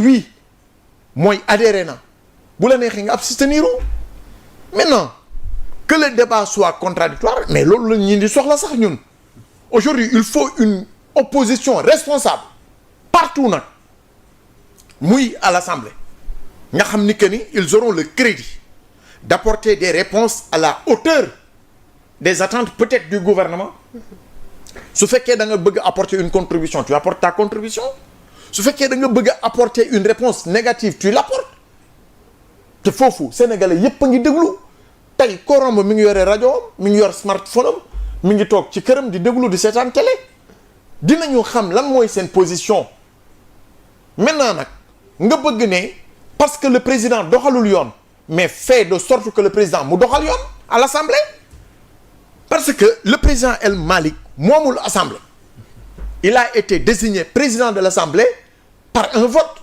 oui mooy adhéré na bu la neexee nga abstenir maintenant que le débat soit contradictoire mais loolu la ñi di soxla sax ñun aujourd'hui il faut une opposition responsable partout nag muy à l'Assemblée nga xam ni que ni ils auront le crédit d'apporter des réponses à la hauteur des attentes peut-être du gouvernement su fekkee da nga bëgg apporter une contribution tu apportes ta contribution su fekkee da nga bëgg apporter une réponse négative tu l'apportes te foofu sénégalais yépp a ngi déglu tey ko romb mi ngi yore rajo mi ngi yor smartphone am mi ngi toog ci këram di déglu di seetaan télé dinañu xam lan mooy seen position maintenant nag nga bëgg ne parce que le président doxalul yoon mais fait de sorte que le président mu doxal yoon à l'Assemblée parce que le président El Malick moomul Assemblée il a été désigné président de l'Assemblée par un vote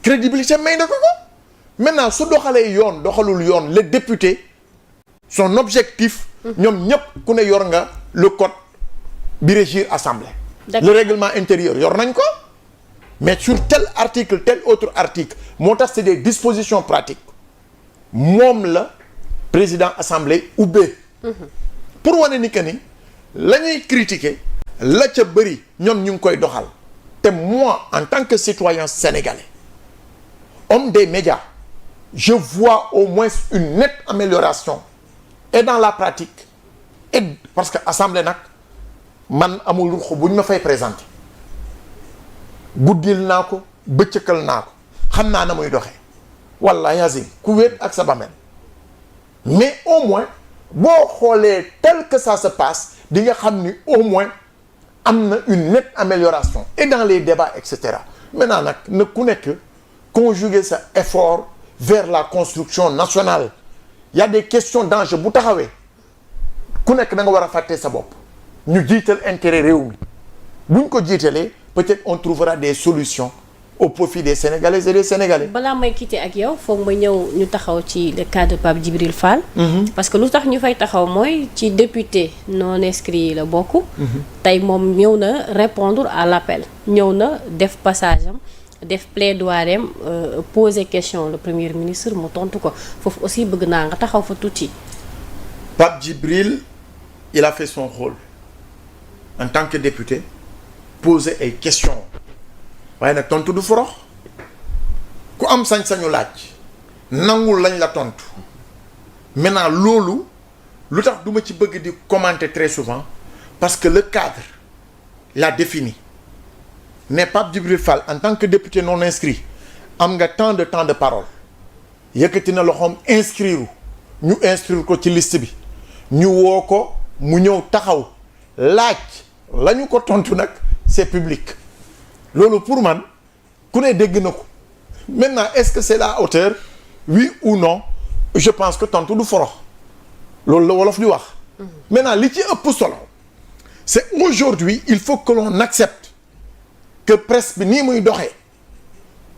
crédibilité may na ko maintenant su doxalee yoon doxalul yoon les députés son objectif ñoom ñëpp ku ne yor nga le code bi régir Assemblée le règlement intérieur yor nañ ko mais sur tel article tel autre article moo tax c'est des dispositions pratiques moom la président Assemblée ubbee pour wane ni que ni la ñuy critiquer la ca bëri ñoom ñu ngi koy doxal te moi en tant que citoyen sénégalais homme des médias je vois au moins une nette amélioration et dans la pratique et parce que Assemblée nag man amul ruq bu ñu ma fay présenter guddil naa ko bëccëkal naa ko xam naa na muy doxee wallahi azim ku wéet ak sa bamel mais au moins boo xoolee tel que ça se passe di nga xam ni au moins am na une nette amélioration et dans les débats et cetera maintenant nag na ku nekk conjuguer sa effort vers la construction nationale il y a des questions d'enjeu bu taxawee ku nekk da nga war a fàtte sa bopp ñu jiital intérêt réew mi buñ ko jiitalee peut-être on trouvera des solutions au profit des Sénégalaises et des Sénégalais. balaa may quitter ak yow foog ma ñëw ñu taxaw ci le cas de Pape Djibril Fall. parce que lu tax ñu fay taxaw mooy ci député non inscrit yi la bokk. tey moom ñëw na répondre à l'appel ñëw na def passage am def plaidoyer am poser question le premier ministre mu tontu ko foofu aussi bëgg naa nga taxaw fa tuuti. Pape Djibril il a fait son rôle en tant que député poser ay questions. waaye nag tontu du forox ku am sañ-sañu laaj nangul lañ la tontu maintenant loolu lu tax du ma ci bëgg di commenter très souvent parce que le cadre l'a défini ne Pape Djibril Fall en tant que député non inscrit am nga temps de parole yëkkati na loxoom inscrire ñu inscrire ko ci liste bi ñu woo ko mu ñëw taxaw laaj la ñu ko tontu nag c'est public loolu pour man ku ne dégg na ko maintenant est-ce que c'est la hauteur oui ou non je pense que tontu du forox loolu la wolof di wax maintenant li ci ëpp solo c'est aujourd'hui il faut que l'on accepte que presse bi nii muy doxee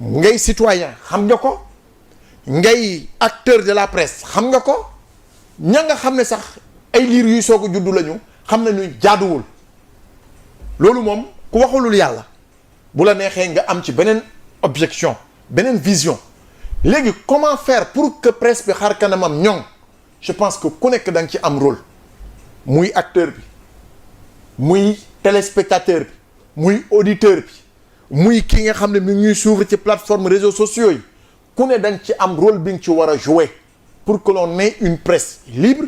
ngay citoyen xam nga ko ngay acteur de la presse xam nga ko ña nga xam ne sax ay liir yuy soog a juddu lañu xam nañu jaaduwul loolu moom ku waxulul yàlla bu la neexee nga am ci beneen objection beneen vision léegi comment faire pour que presse bi xar kanamam ñoŋ je pense que ku nekk da nga ci am rôle muy acteur bi muy téléspectateur bi muy auditeur bi muy ki nga xam ne mi ngi ñuy suivre ci plateforme réseaux sociaux yi ku ne da nga ci am rôle bi nga ci war a jouer pour que l'on ait une presse libre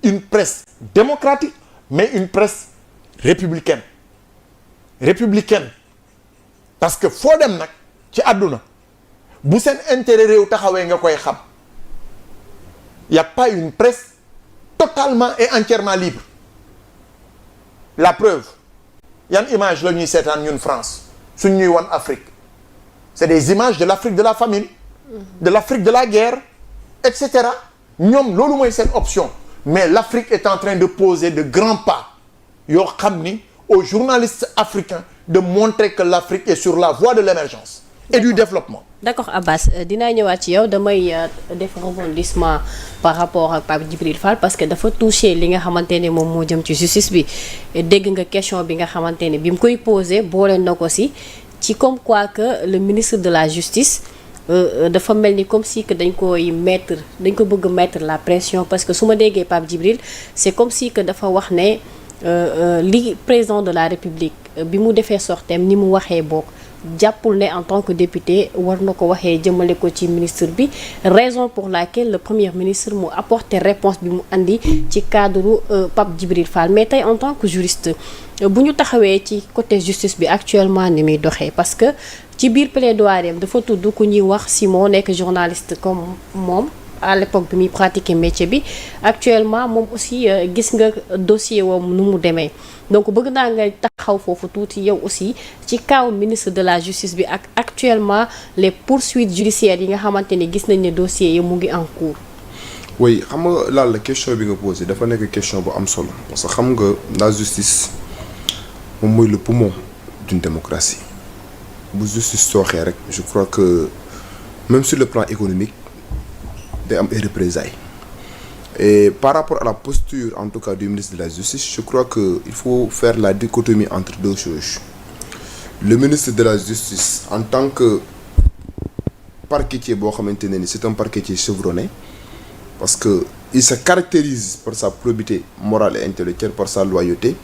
une presse démocratique mais une presse républicaine parce que foo dem nag ci àdduna bu seen intérêt réew taxawee nga koy xam y a pas une presse totalement et entièrement libre la preuve yan image la ñuy seetaan ñun France suñ ñuy wan Afrique c'est des images de l'Afrique de la famine de l'Afrique de la guerre etc ñoom loolu mooy seen option mais l'Afrique est en train de poser de grands pas yoo xam ni aux journalistes africains de montrer que l'Afrique est sur la voie de l'émergence et du développement. D'accord Abbas dinaa ñëwaat ci yow damay def rebondissement par rapport ak Pape Djibril Fall parce que dafa touché li nga xamante ne moom moo jëm ci justice bi dégg nga question bi nga xamante ne bi mu koy posé boole na ko ci ci comme quoi que le ministre de la justice dafa mel ni comme si que dañ ko bëgg mettre la pression parce que su ma déggee Pape Djibril c'est comme si que dafa wax ne li président de la République bi mu defee sorteem ni mu waxee bokk jàppul ne en tant que député war na ko waxee jëmale ko ci ministre bi raison pour laquelle le premier ministre mu apporté réponse bi mu andi ci cadre Pape Djibril Fall mais tey en tant que juriste bu ñu taxawee ci côté justice bi actuellement ni muy doxee parce que ci biir plaidoirie dafa tudd ku ñuy wax Simon nekk journaliste comme moom à l'époque bi muy pratiquer métier bi actuellement moom aussi gis nga dossier woom nu mu demee donc bëgg naa nga taxaw foofu tuuti yow aussi ci kaw ministre de la justice bi ak actuellement les poursuites judiciaires yi nga xamante ni gis nañ ne dossier yi mu ngi en cours. oui xam nga laal la question bi nga posé dafa nekk question bu am solo parce que xam nga la justice moom mooy le poumon d'une démocratie bu justice sooxee rek je crois que même sur le plan économique day am ay représailles et par rapport à la posture en tout cas du ministre de la justice je crois que il faut faire la dichotomie entre deux choses. Le ministre de la justice en tant que parquetier boo xamante ne ni c'est un parquetier chevronné parce que il se caractérise par sa probité morale et intellectuelle, par sa loyauté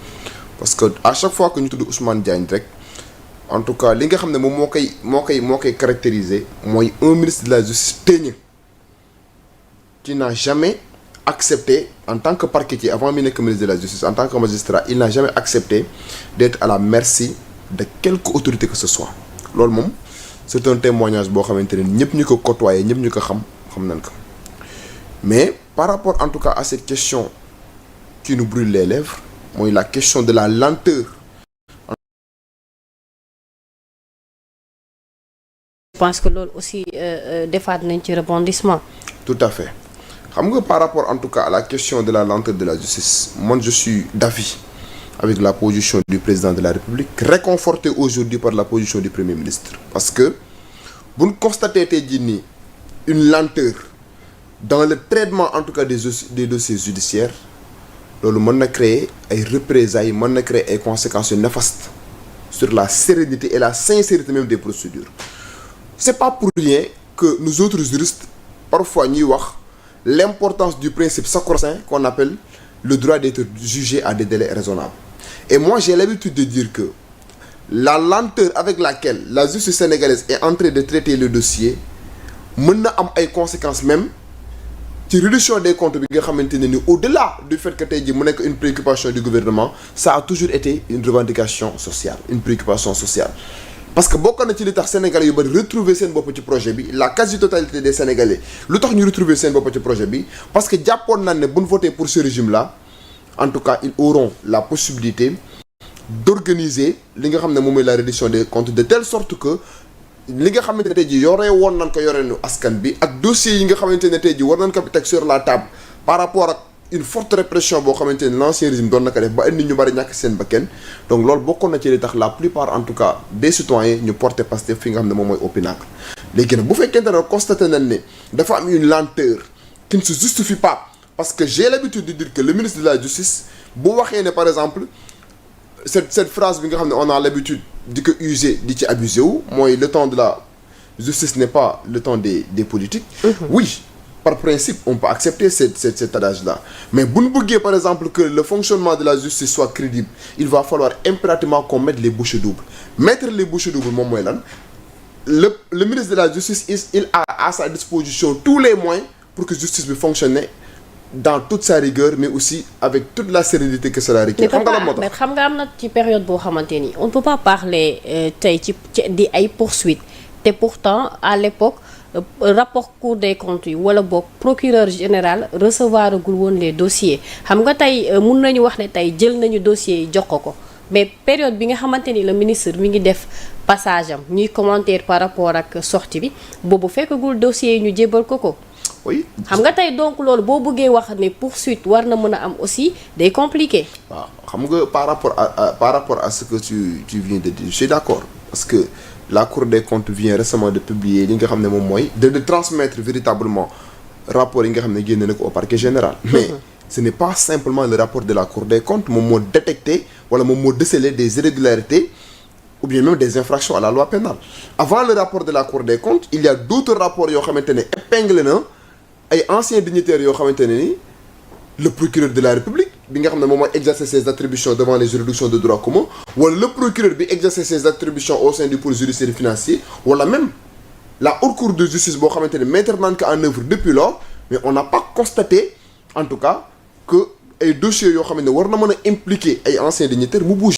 parce que à chaque fois que ñu tudd Ousmane Diagne rek en tout cas li nga xam ne moom moo koy caractériser mooy un ministre de la justice téeñ qui n'a jamais accepté en tant que parquetier avant mi nekk ministre de la justice en tant que magistrat il n'a jamais accepté d'être à la merci de quelque autorité que ce soit loolu moom c'est un témoignage boo xamante ne ñëpp ñu ko côtoyé ñëpp ñu ko xam nañ ko mais par rapport en tout cas à cette question qui nous brûle les lèvres mooy la question de la lenteur. Je pense que loolu aussi defaat nañ ci rebondissement. Tout à fait. Xam nga par rapport en tout cas à la question de la lenteur de la justice moi je suis d'avis avec la position du président de la République réconforté aujourd'hui par la position du Premier ministre parce que bu ñu constaté tey jii nii une lenteur dans le traitement en tout cas des dossiers judiciaires loolu mën na créer ay représailles mën na créer ay conséquences néfastes sur la sérénité et la sincérité même des procédures. C'est pas pour rien que nous autres juristes parfois ñuy wax l'importance du principe sacro-saint qu'on appelle le droit d'être jugé à des délais raisonnables. Et moi j'ai l'habitude de dire que la lenteur avec laquelle la justice sénégalaise est en train de traiter le dossier mën na am ay conséquences même ci réduction des comptes bi nga xamante ne ni au-delà du fait que tey jii mu nekk une préoccupation du gouvernement ça a toujours été une revendication sociale une préoccupation sociale. Parce que bokk na ci li tax Sénégalais yu bari retrouver seen bopp ci projet bi la quasi-totalité des Sénégalais lu tax ñu retrouver seen bopp ci projet bi parce que jàppoon nañ ne bu ñu voté pour ce régime-là en tout cas ils auront la possibilité d'organiser li nga xam ne moom mooy la reddition des comptes de telle sorte que li nga xamante ne tey jii yore woon nañ ko yoreenu askan bi ak dossiers yi nga xamante ne tey jii war nañ ko teg sur la table par rapport ak une forte répression boo xamante ne l'ancien régime doon na ko def ba indi ñu bari ñàkk seen bakkan donc loolu bokkoon na ci li tax la plupart en tout cas des citoyens ñu porter Pastef fi nga xam ne moom mooy au pinacle. léegi nag bu fekkente ne constaté nañ ne dafa am une lenteur qui ne se justifie pas parce que j'ai l'habitude de dire que le ministre de la justice bu waxee ne par exemple cette phrase bi nga xam ne on a l'habitude di ko user di ci abuser wu mooy le temps de la justice n'est pas le temps des politiques. Oui. Par principe, on peut accepter cet adage-là. Mais bu ñu bëggee par exemple que le fonctionnement de la justice soit crédible, il va falloir impérativement qu'on mette les bouchées doubles. Mettre les bouchées doubles moom mooy lan le ministre de la justice il a à sa disposition tous les moyens pour que justice bi fonctionne dans toute sa rigueur mais aussi avec toute la sérénité que cela requiert. Xam nga lan moo tax mais xam nga am na ci période boo xamante ni on ne peut pas parler tey ci di ay poursuites te pourtant à l'époque rapport Cour des comptes yi wala boog procureur général recevoir gul woon les dossiers xam nga tey mun nañu wax ne tey jël nañu dossiers yi jox ko mais période bi nga xamante ni le ministre mi ngi def passage am ñuy commentaire par rapport ak sortie bi boobu fekkagul dossiers yi ñu jébbal ko. oui xam nga tey donc loolu boo bëggee wax ne poursuite war na mën a am aussi day compliqué. waaw xam nga par rapport à ce que tu viens de dire je suis d'accord parce que la Cour des comptes vient récemment de publier li nga xam ne moom mooy de transmettre véritablement rapport yi nga xam ne génne na ko au parquet général. Mais ce n'est pas simplement le rapport de la Cour des comptes moom moo détecté wala moom moo décelé des irrégularités ou bien même des infractions à la loi pénale. Avant le rapport de la Cour des comptes, il y a d'autres rapports yoo xamante ne épinglé na ay anciens dignitaires yoo xamante ne ni le procureur de la République bi nga xam ne moom mooy exercer ses attributions devant les juridictions de droit commun wala le procureur bi exercer ses attributions au sein du pôle judiciaire et financier wala même la haute cour de justice boo xamante ne mettre nañ ko en œuvre depuis lors mais on n'a pas constaté en tout cas que ay dossiers yoo xamante ne war na mën a impliquer ay anciens dignitaires mu bouge